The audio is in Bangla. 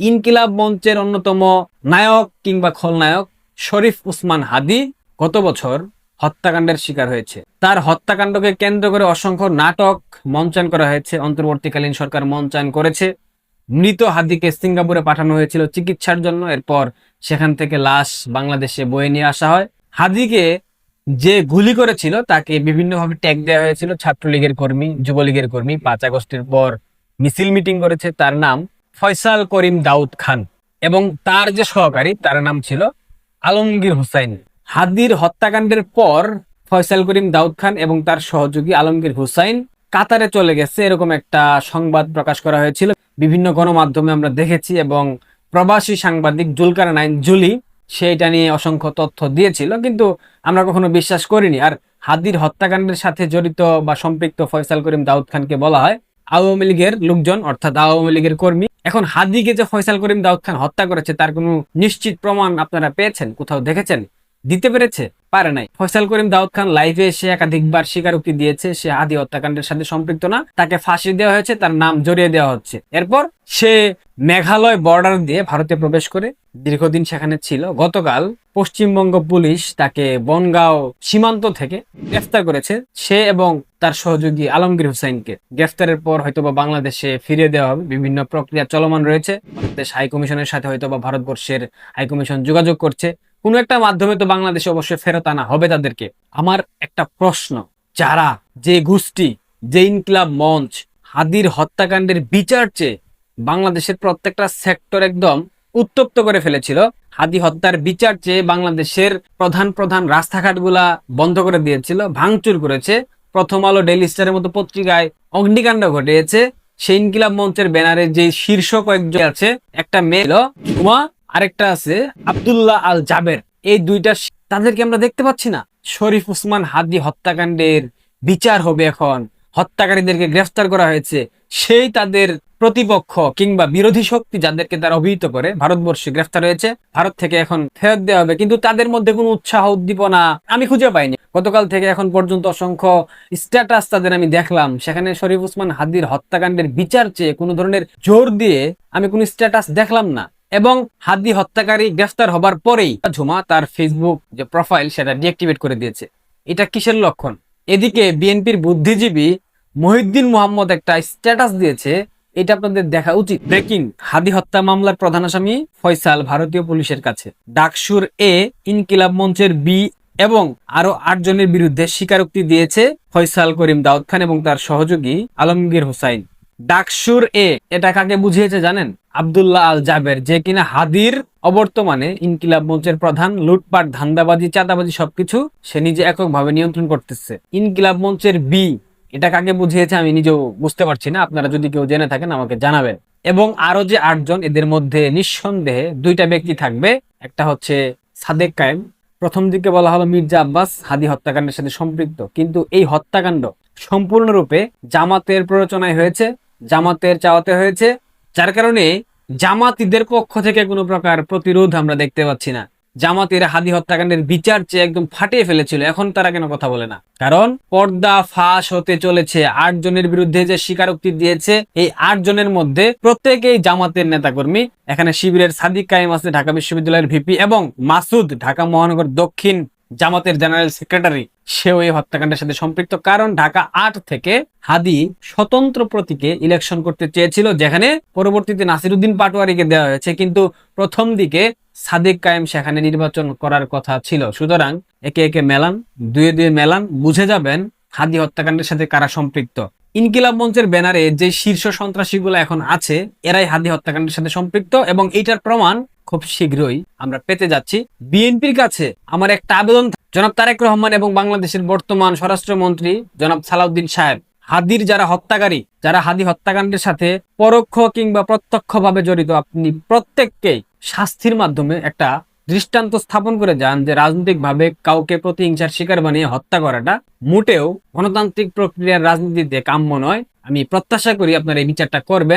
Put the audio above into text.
ইনকিলাব মঞ্চের অন্যতম নায়ক কিংবা খলনায়ক শরীফ উসমান হাদী গত বছর হত্যাকাণ্ডের শিকার হয়েছে। তার হত্যাকাণ্ডকে কেন্দ্র করে অসংখ্য নাটক মঞ্চায়ন করা হয়েছে, অন্তর্বর্তীকালীন সরকার মঞ্চায়ন করেছে। মৃত হাদীকে সিঙ্গাপুরে পাঠানো হয়েছিল চিকিৎসার জন্য, এরপর সেখান থেকে লাশ বাংলাদেশে বয়ে নিয়ে আসা হয়। হাদীকে যে গুলি করেছিল তাকে বিভিন্নভাবে ট্যাগ দেওয়া হয়েছিল, ছাত্রলীগের কর্মী, যুবলীগের কর্মী। 5 আগস্টের পর মিছিল মিটিং করেছে। তার নাম ফয়সাল করিম দাউদ খান এবং তার যে সহকারী তার নাম ছিল আলমগীর হুসাইন। হাদীর হত্যাকাণ্ডের পর ফয়সাল করিম দাউদ খান এবং তার সহযোগী আলমগীর হুসাইন কাতারে চলে গেছে, এরকম একটা সংবাদ প্রকাশ করা হয়েছিল। বিভিন্ন গণমাধ্যমে আমরা দেখেছি এবং প্রবাসী সাংবাদিক জুলকারনাইন জুলি সেইটা নিয়ে অসংখ্য তথ্য দিয়েছিল, কিন্তু আমরা কখনো বিশ্বাস করিনি। আর হাদীর হত্যাকাণ্ডের সাথে জড়িত বা সম্পৃক্ত ফয়সাল করিম দাউদ খানকে বলা হয় আওয়ামী লীগের লোকজন, অর্থাৎ আওয়ামী লীগের কর্মী। এখন হাদীকে যে ফয়সাল করিম দাউদ খান হত্যা করেছে তার কোনো নিশ্চিত প্রমাণ আপনারা পেয়েছেন? কোথাও দেখেছেন? দিতে পেরেছে? পারে নাই। ফয়সাল করিম দাউদ খান লাইভে এসে একাধিকবার স্বীকারোক্তি দিয়েছে সে হাদী হত্যাকাণ্ডের সাথে সম্পৃক্ত না, তাকে ফাঁসি দেওয়া হয়েছে, তার নাম জড়িয়ে দেওয়া হচ্ছে। এরপর সে মেঘালয় বর্ডার দিয়ে ভারতে প্রবেশ করে দীর্ঘদিন সেখানে ছিল। গতকাল পশ্চিমবঙ্গ পুলিশ তাকে বনগাঁও সীমান্ত থেকে গ্রেফতার করেছে, সে এবং তার সহযোগী আলমগীর হুসাইনকে। গ্রেফতারের পর হয়তোবা বাংলাদেশে ফিরিয়ে দেওয়া হবে, বিভিন্ন প্রক্রিয়া চলমান রয়েছে। বাংলাদেশ হাইকমিশনের সাথে হয়তোবা ভারতবর্ষের হাইকমিশন যোগাযোগ করছে, কোনো একটা মাধ্যমে তো বাংলাদেশে অবশ্যই ফেরত আনা হবে তাদেরকে। আমার একটা প্রশ্ন, যারা, যে গোষ্ঠী, যে ইনকিলাব মঞ্চ হাদীর হত্যাকাণ্ডের বিচার চেয়ে বাংলাদেশের প্রত্যেকটা সেক্টর একদম উত্তপ্ত করে ফেলেছিল, হাদী হত্যার বিচার চেয়ে বাংলাদেশের প্রধান প্রধান রাস্তাঘাটগুলা বন্ধ করে দিয়েছিল, ভাঙচুর করেছে, প্রথম আলো, ডেইলি স্টারের মতো পত্রিকায় অগ্নিকাণ্ড ঘটিয়েছে, সেই ইনকিলাব মঞ্চের ব্যানারে যে শীর্ষ কয়েকজন আছে, একটা মেয়ে ঝুমা, আরেকটা আছে আব্দুল্লাহ আল জাবের, এই দুইটা, তাদেরকে আমরা দেখতে পাচ্ছি না। শরীফ উসমান হাদী হত্যাকাণ্ডের বিচার হবে এখন, হত্যাকারীদেরকে গ্রেফতার করা হয়েছে, সেই তাদের প্রতিপক্ষ কিংবা বিরোধী শক্তি যাদেরকে তারা অভিহিত করে ভারতবর্ষে গ্রেফতার হয়েছে, ভারত থেকে এখন ফেরত দেওয়া হবে, কিন্তু তাদের মধ্যে কোনো উৎসাহ উদ্দীপনা আমি খুঁজে পাইনি। গতকাল থেকে এখন পর্যন্ত অসংখ্য স্ট্যাটাস তাদের আমি দেখলাম, সেখানে শরীফ উসমান হাদীর হত্যাকাণ্ডের বিচার চেয়ে কোনো ধরনের জোর দিয়ে আমি কোনো স্ট্যাটাস দেখলাম না। এবং হাদী হত্যাকারী গ্রেফতার হবার পরেই ঝুমা তার ফেসবুক যে প্রোফাইল সেটা ডিঅ্যাক্টিভেট করে দিয়েছে। এটা কিসের লক্ষণ? এদিকে বিএনপির বুদ্ধিজীবী মহিউদ্দিন মোহাম্মদ একটা স্ট্যাটাস দিয়েছে, এটা আপনাদের দেখা উচিত। ব্রেকিং, হাদী হত্যা মামলার প্রধান আসামি ফয়সাল ভারতীয় পুলিশের কাছে। ডাকসুর এ, ইনকিলাব মঞ্চের বি এবং আরো 8 জনের বিরুদ্ধে স্বীকারোক্তি দিয়েছে ফয়সাল করিম দাউদ খান এবং তার সহযোগী আলমগীর হুসাইন। ডাকসুর এ, এটা কাকে বুঝিয়েছে জানেন? আব্দুল্লাহ আল জাবের, যে কিনা হাদীর অবর্তমানে ইনকিলাব মঞ্চের প্রধান। লুটপাট, ধান্দাবাজি, চাঁদাবাজি সবকিছু সে নিজে এককভাবে নিয়ন্ত্রণ করতেছে। ইনকিলাব মঞ্চের বি, এটা কাকে বুঝিয়েছে আমি নিজেও বুঝতে পারছি না, আপনারা যদি কেউ জেনে থাকেন আমাকে জানাবেন। এবং আরো যে 8 জন, এদের মধ্যে নিঃসন্দেহে 2টা ব্যক্তি থাকবে, একটা হচ্ছে সাদেক কায়েম। প্রথম দিকে বলা হলো মির্জা আব্বাস হাদী হত্যাকাণ্ডের সাথে সম্পৃক্ত, কিন্তু এই হত্যাকাণ্ড সম্পূর্ণরূপে জামাতের প্ররোচনায় হয়েছে, জামাতের চাওয়াতে হয়েছে, যার কারণে জামাতিদের পক্ষ থেকে কোনো প্রকার প্রতিরোধ আমরা দেখতে পাচ্ছি না। জামাতিরা হাদী হত্যাকাণ্ডের বিচার চেয়ে একদম ফাটিয়ে ফেলেছিল, এখন তারা কেন কথা বলে না? কারণ পর্দা ফাঁস হতে চলেছে। 8 জনের বিরুদ্ধে যে স্বীকারোক্তি দিয়েছে, এই 8 জনের মধ্যে প্রত্যেকেই জামাতের নেতাকর্মী। এখানে শিবিরের সাদিক কায়েম আছে, ঢাকা বিশ্ববিদ্যালয়ের ভিপি, এবং মাসুদ, ঢাকা মহানগর দক্ষিণ জামাতের জেনারেল সেক্রেটারি, সেও এই হত্যাকাণ্ডের সাথে সম্পৃক্ত। কারণ ঢাকা 8 থেকে হাদী স্বতন্ত্র প্রতীকে ইলেকশন করতে চেয়েছিল, যেখানে পরবর্তীতে নাসিরউদ্দিন পাটোয়ারিকে দেওয়া হয়েছে, কিন্তু প্রথম দিকে সাদেক কায়েম সেখানে নির্বাচন করার কথা ছিল। সুতরাং একে একে মেলান, দুয়ে দুয়ে মেলান, বুঝে যাবেন হাদী হত্যাকাণ্ডের সাথে কারা সম্পৃক্ত। ইনকিলাব মঞ্চের ব্যানারে যে শীর্ষ সন্ত্রাসীগুলো এখন আছে, এরাই হাদী হত্যাকাণ্ডের সাথে সম্পৃক্ত এবং এইটার প্রমাণ খুব শীঘ্রই আমরা পেতে যাচ্ছি। বিএনপির কাছে আমার একটা আবেদন, জনাব তারেক রহমান এবং বাংলাদেশের বর্তমান স্বরাষ্ট্রমন্ত্রী জনাব সালাউদ্দিন সাহেব, হাদীর যারা হত্যাকারী, যারা হাদী হত্যাকাণ্ডের সাথে পরোক্ষ কিংবা প্রত্যক্ষভাবে জড়িত, আপনি প্রত্যেককেই শাস্তির মাধ্যমে একটা দৃষ্টান্ত স্থাপন করে যান যে রাজনৈতিকভাবে কাউকে প্রতিহিংসার শিকার বানিয়ে হত্যা করাটা মোটেও গণতান্ত্রিক প্রক্রিয়ার রাজনীতিতে কাম্য নয়। আমি প্রত্যাশা করি আপনারা এই বিচারটা করবেন।